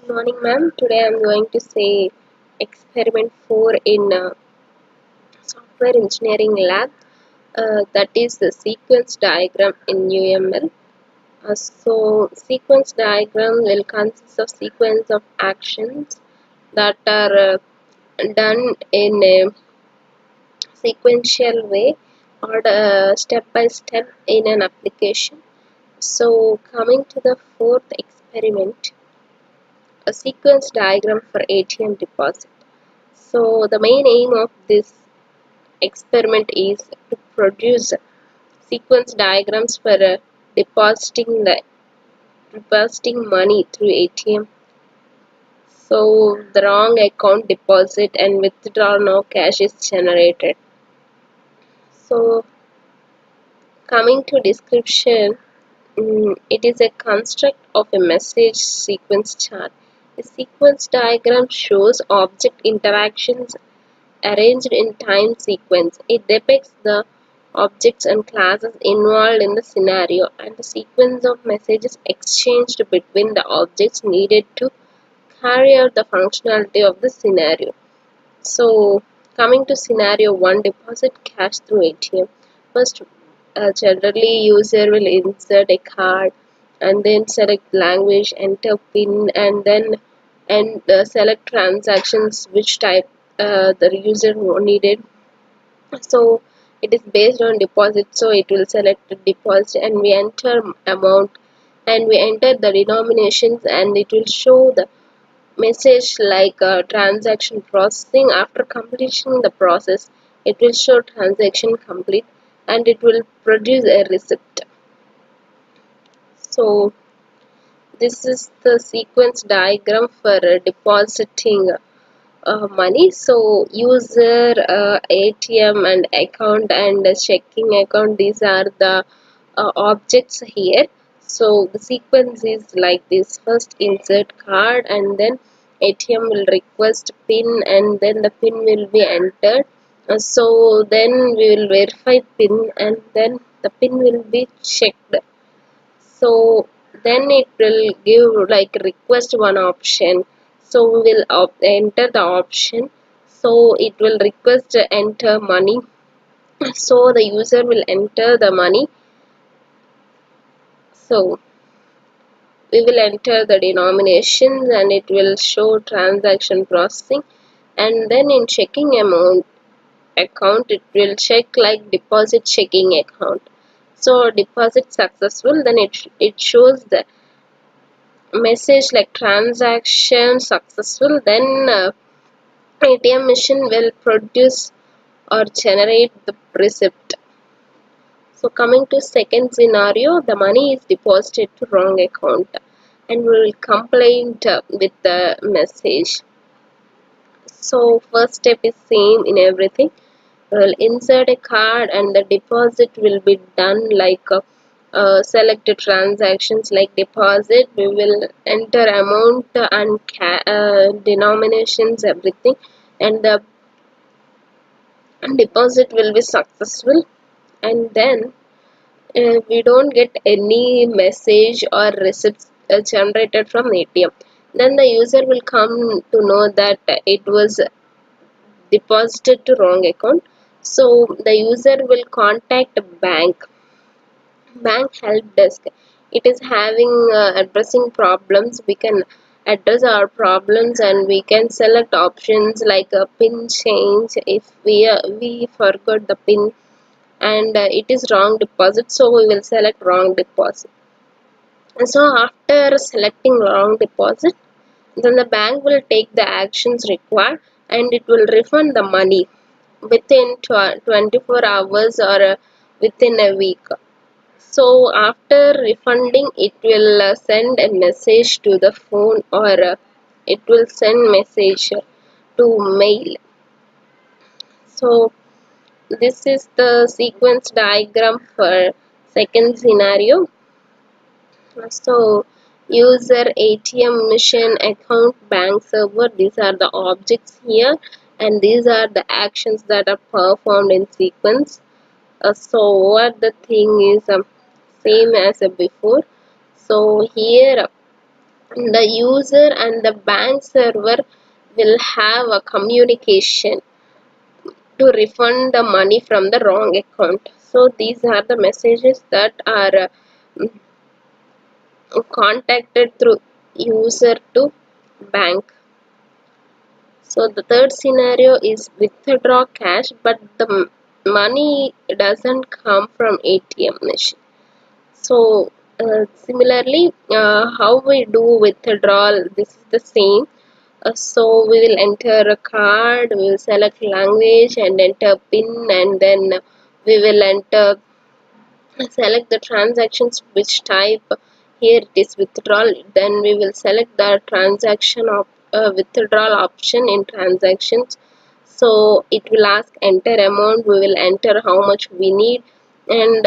Good morning, ma'am. Today I am going to say experiment 4 in software engineering lab. That is the sequence diagram in UML. Sequence diagram will consist of sequence of actions that are done in a sequential way or step by step in an application. So, coming to the fourth experiment, a sequence diagram for ATM deposit. So the main aim of this experiment is to produce sequence diagrams for depositing money through ATM. So the wrong account deposit and withdraw no cash is generated. So coming to description, it is a construct of a message sequence chart. A sequence diagram shows object interactions arranged in time sequence. It depicts the objects and classes involved in the scenario and the sequence of messages exchanged between the objects needed to carry out the functionality of the scenario. So, coming to scenario 1, deposit cash through ATM. First, generally user will insert a card and then select language, enter PIN, and then select transactions which type the user needed. So it is based on deposit, so it will select the deposit and we enter amount and we enter the denominations and it will show the message like transaction processing. After completing the process, it will show transaction complete and it will produce a receipt. So this is the sequence diagram for depositing money. So user, ATM and account and checking account, these are the objects here. So the sequence is like this: first insert card and then ATM will request PIN and then the PIN will be entered. So then we will verify PIN and then the PIN will be checked. So then it will give like request one option. So we will enter the option. So it will request enter money. So the user will enter the money. So we will enter the denominations and it will show transaction processing. And then in checking amount account, it will check like deposit checking account. So deposit successful, then it shows the message like transaction successful. Then ATM machine will produce or generate the receipt. So coming to second scenario, the money is deposited to wrong account and we will complain with the message. So first step is same in everything. We will insert a card and the deposit will be done like select transactions like deposit. We will enter amount and denominations, everything, and the deposit will be successful. And then we don't get any message or receipts generated from ATM. Then the user will come to know that it was deposited to wrong account. So the user will contact bank help desk. It is having addressing problems. We can address our problems and we can select options like a pin change if we forgot the pin and it is wrong deposit, so we will select wrong deposit. And so after selecting wrong deposit, then the bank will take the actions required and it will refund the money within 24 hours or within a week. So after refunding, it will send a message to the phone or it will send message to mail. So this is the sequence diagram for second scenario. So user, ATM machine, account, bank server, these are the objects here and these are the actions that are performed in sequence. So what the thing is same as before. So here The user and the bank server will have a communication to refund the money from the wrong account. So these are the messages that are contacted through user to bank. So the third scenario is withdraw cash, but the money doesn't come from ATM machine. So similarly, how we do withdrawal, this is the same. So we will enter a card, we will select language and enter PIN, and then we will enter select the transactions which type. Here it is withdrawal, then we will select the transaction of withdrawal option in transactions. So it will ask enter amount, we will enter how much we need, and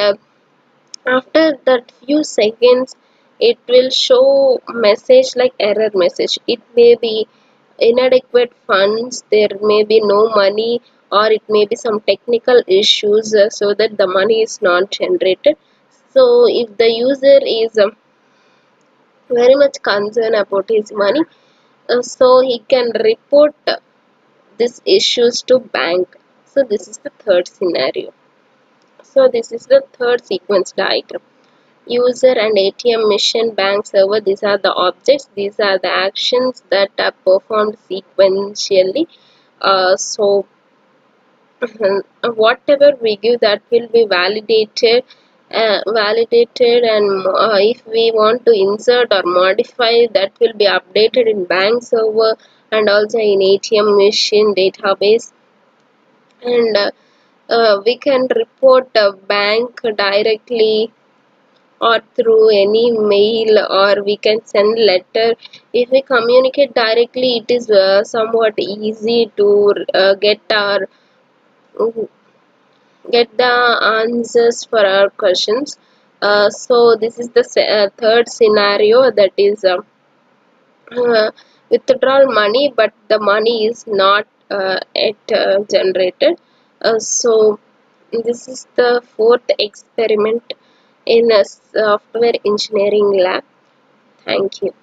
after that few seconds it will show message like error message. It may be inadequate funds, there may be no money, or it may be some technical issues, so that the money is not generated. So if the user is very much concerned about his money, so he can report these issues to bank. So this is the third scenario. So this is the third sequence diagram. User and ATM machine, bank server, these are the objects, these are the actions that are performed sequentially. So whatever we give, that will be validated, and if we want to insert or modify, that will be updated in bank server and also in ATM machine database. And we can report a bank directly or through any mail, or we can send letter. If we communicate directly, it is somewhat easy to get the answers for our questions. So this is the third scenario, that is withdrawal money, but the money is not yet generated. So this is the fourth experiment in a software engineering lab. Thank you.